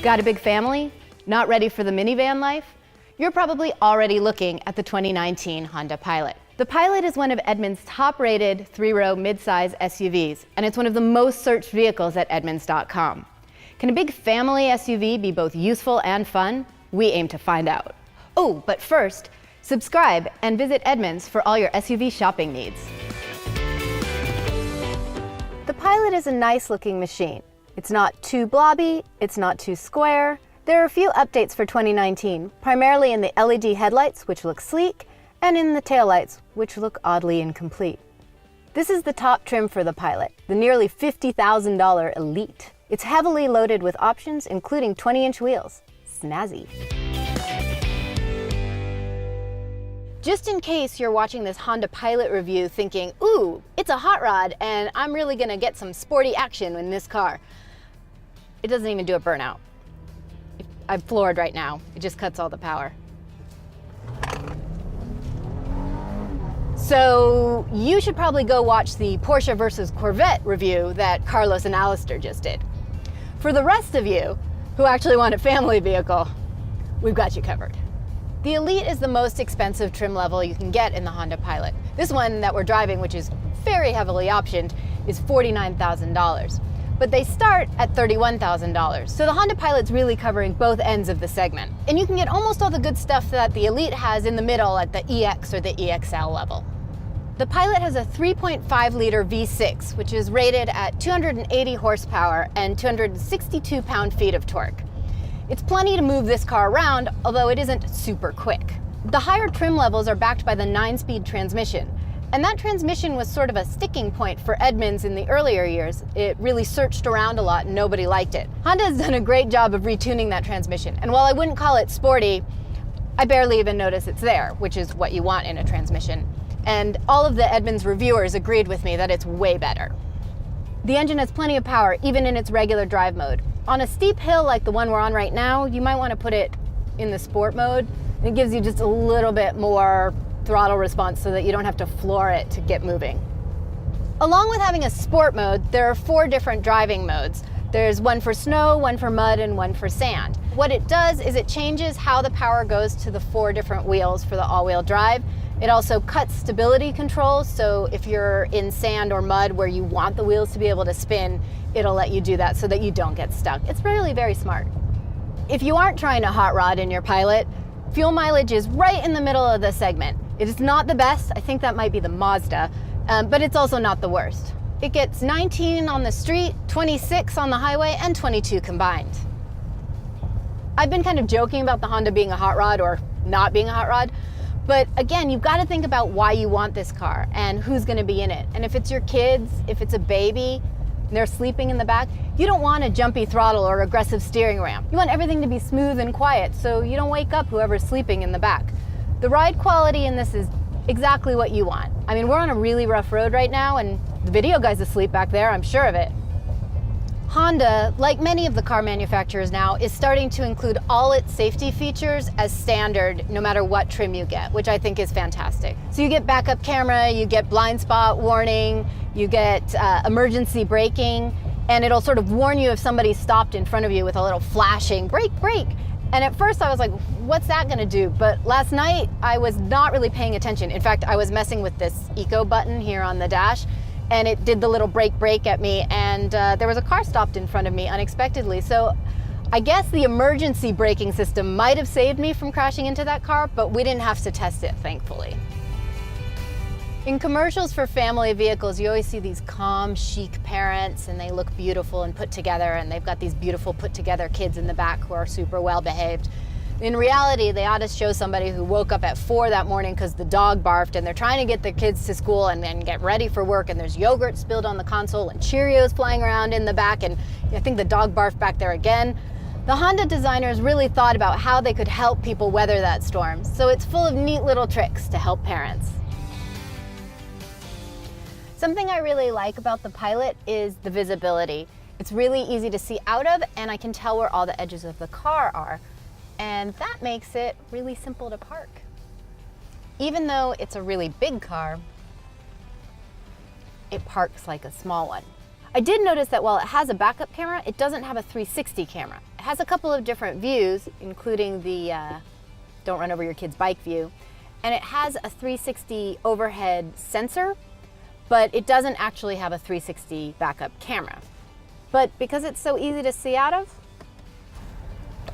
Got a big family? Not ready for the minivan life? You're probably already looking at the 2019 Honda Pilot. The Pilot is one of Edmunds' top-rated three-row midsize SUVs, and it's one of the most searched vehicles at Edmunds.com. Can a big family SUV be both useful and fun? We aim to find out. Oh, but first, subscribe and visit Edmunds for all your SUV shopping needs. The Pilot is a nice-looking machine. It's not too blobby, it's not too square. There are a few updates for 2019, primarily in the LED headlights, which look sleek, and in the taillights, which look oddly incomplete. This is the top trim for the Pilot, the nearly $50,000 Elite. It's heavily loaded with options, including 20-inch wheels. Snazzy. Just in case you're watching this Honda Pilot review thinking, ooh, it's a hot rod and I'm really gonna get some sporty action in this car. It doesn't even do a burnout. I'm floored right now. It just cuts all the power. So you should probably go watch the Porsche versus Corvette review that Carlos and Alistair just did. For the rest of you who actually want a family vehicle, we've got you covered. The Elite is the most expensive trim level you can get in the Honda Pilot. This one that we're driving, which is very heavily optioned, is $49,000. But they start at $31,000. So the Honda Pilot's really covering both ends of the segment. And you can get almost all the good stuff that the Elite has in the middle at the EX or the EXL level. The Pilot has a 3.5-liter V6, which is rated at 280 horsepower and 262 pound-feet of torque. It's plenty to move this car around, although it isn't super quick. The higher trim levels are backed by the 9-speed transmission. And that transmission was sort of a sticking point for Edmunds in the earlier years. It really searched around a lot and nobody liked it. Honda has done a great job of retuning that transmission. And while I wouldn't call it sporty, I barely even notice it's there, which is what you want in a transmission. And all of the Edmunds reviewers agreed with me that it's way better. The engine has plenty of power, even in its regular drive mode. On a steep hill like the one we're on right now, you might want to put it in the sport mode. It gives you just a little bit more throttle response so that you don't have to floor it to get moving. Along with having a sport mode, there are 4 different driving modes. There's one for snow, one for mud, and one for sand. What it does is it changes how the power goes to the 4 different wheels for the all-wheel drive. It also cuts stability control, so if you're in sand or mud where you want the wheels to be able to spin, it'll let you do that so that you don't get stuck. It's really very smart. If you aren't trying to hot rod in your Pilot, fuel mileage is right in the middle of the segment. It is not the best. I think that might be the Mazda, but it's also not the worst. It gets 19 on the street, 26 on the highway, and 22 combined. I've been kind of joking about the Honda being a hot rod or not being a hot rod, but again, you've got to think about why you want this car and who's going to be in it. And if it's your kids, if it's a baby, and they're sleeping in the back, you don't want a jumpy throttle or aggressive steering ramp. You want everything to be smooth and quiet so you don't wake up whoever's sleeping in the back. The ride quality in this is exactly what you want. I mean, we're on a really rough road right now and the video guy's asleep back there, I'm sure of it. Honda, like many of the car manufacturers now, is starting to include all its safety features as standard no matter what trim you get, which I think is fantastic. So you get backup camera, you get blind spot warning, you get emergency braking, and it'll sort of warn you if somebody stopped in front of you with a little flashing brake, brake. And at first I was like, what's that gonna do? But last night I was not really paying attention. In fact, I was messing with this eco button here on the dash and it did the little brake at me, and there was a car stopped in front of me unexpectedly. So I guess the emergency braking system might have saved me from crashing into that car, but we didn't have to test it, thankfully. In commercials for family vehicles, you always see these calm, chic parents, and they look beautiful and put together, and they've got these beautiful put together kids in the back who are super well behaved. In reality, they ought to show somebody who woke up at 4 that morning because the dog barfed and they're trying to get their kids to school and then get ready for work, and there's yogurt spilled on the console and Cheerios flying around in the back, and I think the dog barfed back there again. The Honda designers really thought about how they could help people weather that storm, so it's full of neat little tricks to help parents. Something I really like about the Pilot is the visibility. It's really easy to see out of, and I can tell where all the edges of the car are. And that makes it really simple to park. Even though it's a really big car, it parks like a small one. I did notice that while it has a backup camera, it doesn't have a 360 camera. It has a couple of different views, including the don't run over your kid's bike view. And it has a 360 overhead sensor, but it doesn't actually have a 360 backup camera. But because it's so easy to see out of,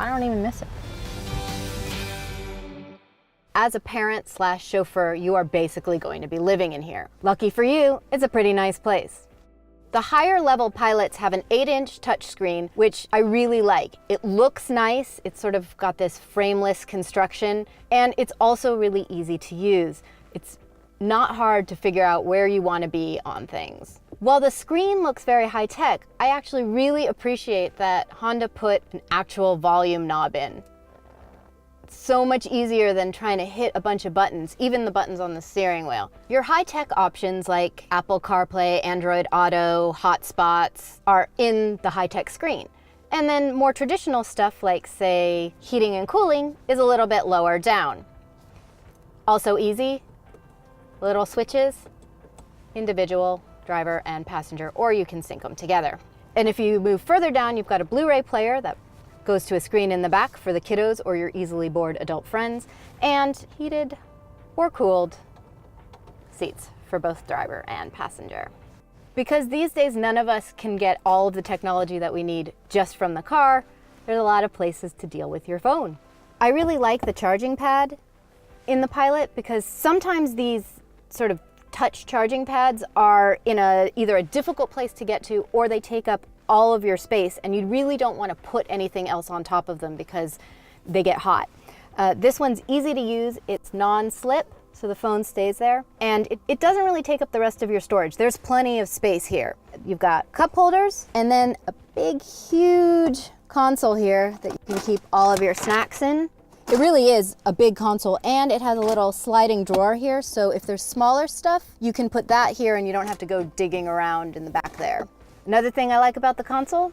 I don't even miss it. As a parent slash chauffeur, you are basically going to be living in here. Lucky for you, it's a pretty nice place. The higher level Pilots have an 8-inch touchscreen, which I really like. It looks nice, it's sort of got this frameless construction, and it's also really easy to use. It's not hard to figure out where you want to be on things. While the screen looks very high tech, I actually really appreciate that Honda put an actual volume knob in. So much easier than trying to hit a bunch of buttons, even the buttons on the steering wheel. Your high-tech options like Apple CarPlay, Android Auto, hotspots are in the high-tech screen. And then more traditional stuff like, say, heating and cooling is a little bit lower down. Also easy, little switches, individual, driver and passenger, or you can sync them together. And if you move further down, you've got a Blu-ray player that goes to a screen in the back for the kiddos or your easily bored adult friends, and heated or cooled seats for both driver and passenger. Because these days none of us can get all of the technology that we need just from the car, there's a lot of places to deal with your phone. I really like the charging pad in the Pilot because sometimes these sort of touch charging pads are in either a difficult place to get to, or they take up all of your space and you really don't want to put anything else on top of them because they get hot. This one's easy to use, it's non-slip, so the phone stays there, and it doesn't really take up the rest of your storage. There's plenty of space here. You've got cup holders and then a big, huge console here that you can keep all of your snacks in. It really is a big console, and it has a little sliding drawer here, so if there's smaller stuff, you can put that here and you don't have to go digging around in the back there. Another thing I like about the console,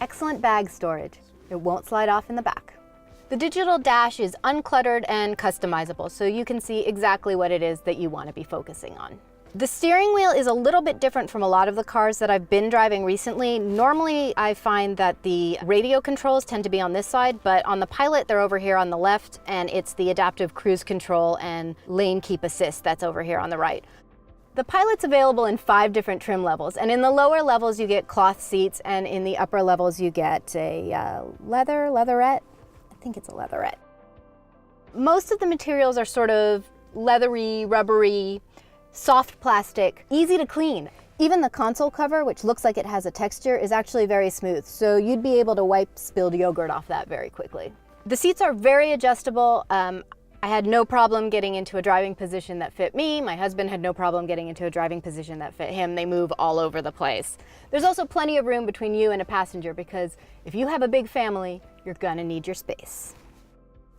excellent bag storage. It won't slide off in the back. The digital dash is uncluttered and customizable, so you can see exactly what it is that you want to be focusing on. The steering wheel is a little bit different from a lot of the cars that I've been driving recently. Normally, I find that the radio controls tend to be on this side, but on the Pilot, they're over here on the left, and it's the adaptive cruise control and lane keep assist that's over here on the right. The Pilot's available in 5 different trim levels, and in the lower levels you get cloth seats, and in the upper levels you get a leatherette. I think it's a leatherette. Most of the materials are sort of leathery, rubbery, soft plastic, easy to clean. Even the console cover, which looks like it has a texture, is actually very smooth, so you'd be able to wipe spilled yogurt off that very quickly. The seats are very adjustable. I had no problem getting into a driving position that fit me. My husband had no problem getting into a driving position that fit him. They move all over the place. There's also plenty of room between you and a passenger because if you have a big family, you're gonna need your space.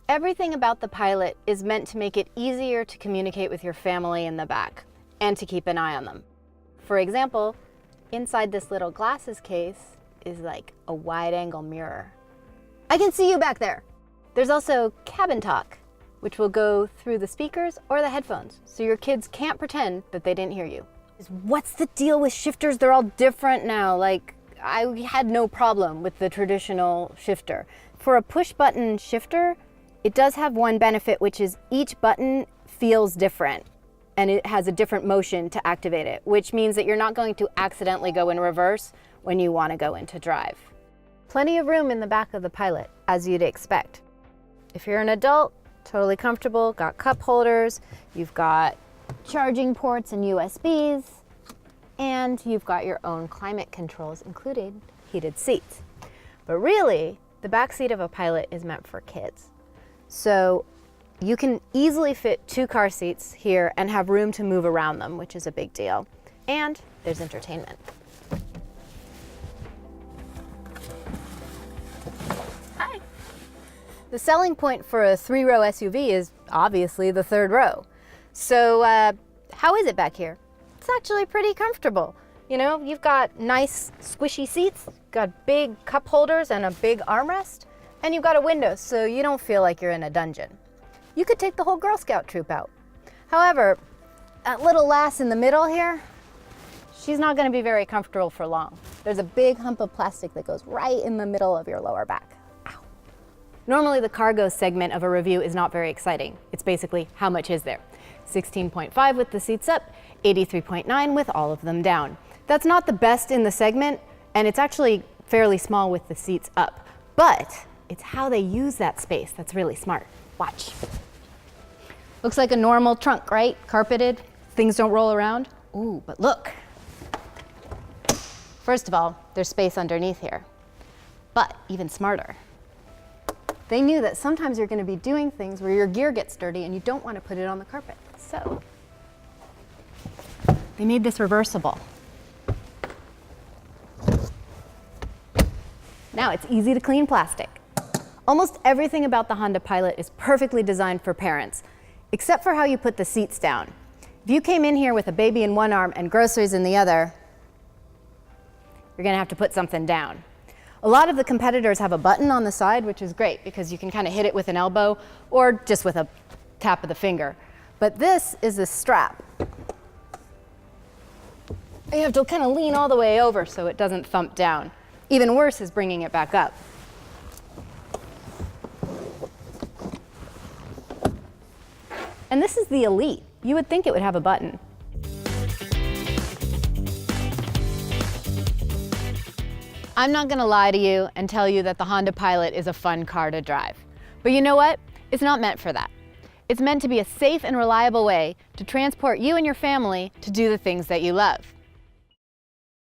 Everything about the Pilot is meant to make it easier to communicate with your family in the back and to keep an eye on them. For example, inside this little glasses case is like a wide-angle mirror. I can see you back there. There's also cabin talk, which will go through the speakers or the headphones, so your kids can't pretend that they didn't hear you. What's the deal with shifters? They're all different now. Like, I had no problem with the traditional shifter. For a push-button shifter, it does have one benefit, which is each button feels different and it has a different motion to activate it, which means that you're not going to accidentally go in reverse when you want to go into drive. Plenty of room in the back of the Pilot, as you'd expect. If you're an adult, totally comfortable, got cup holders, you've got charging ports and USBs, and you've got your own climate controls, including heated seats. But really, the back seat of a Pilot is meant for kids. So you can easily fit 2 car seats here and have room to move around them, which is a big deal. And there's entertainment. Hi. The selling point for a 3-row SUV is obviously the 3rd row. So how is it back here? It's actually pretty comfortable. You know, you've got nice squishy seats, got big cup holders and a big armrest, and you've got a window so you don't feel like you're in a dungeon. You could take the whole Girl Scout troop out. However, that little lass in the middle here, she's not going to be very comfortable for long. There's a big hump of plastic that goes right in the middle of your lower back. Ow. Normally the cargo segment of a review is not very exciting. It's basically how much is there? 16.5 with the seats up, 83.9 with all of them down. That's not the best in the segment, and it's actually fairly small with the seats up. But it's how they use that space that's really smart. Watch. Looks like a normal trunk, right? Carpeted, things don't roll around. Ooh, but look. First of all, there's space underneath here. But even smarter, they knew that sometimes you're going to be doing things where your gear gets dirty and you don't want to put it on the carpet. So they made this reversible. Now it's easy to clean plastic. Almost everything about the Honda Pilot is perfectly designed for parents, except for how you put the seats down. If you came in here with a baby in one arm and groceries in the other, you're gonna have to put something down. A lot of the competitors have a button on the side, which is great because you can kind of hit it with an elbow or just with a tap of the finger. But this is a strap. You have to kind of lean all the way over so it doesn't thump down. Even worse is bringing it back up. And this is the Elite. You would think it would have a button. I'm not gonna lie to you and tell you that the Honda Pilot is a fun car to drive. But you know what? It's not meant for that. It's meant to be a safe and reliable way to transport you and your family to do the things that you love.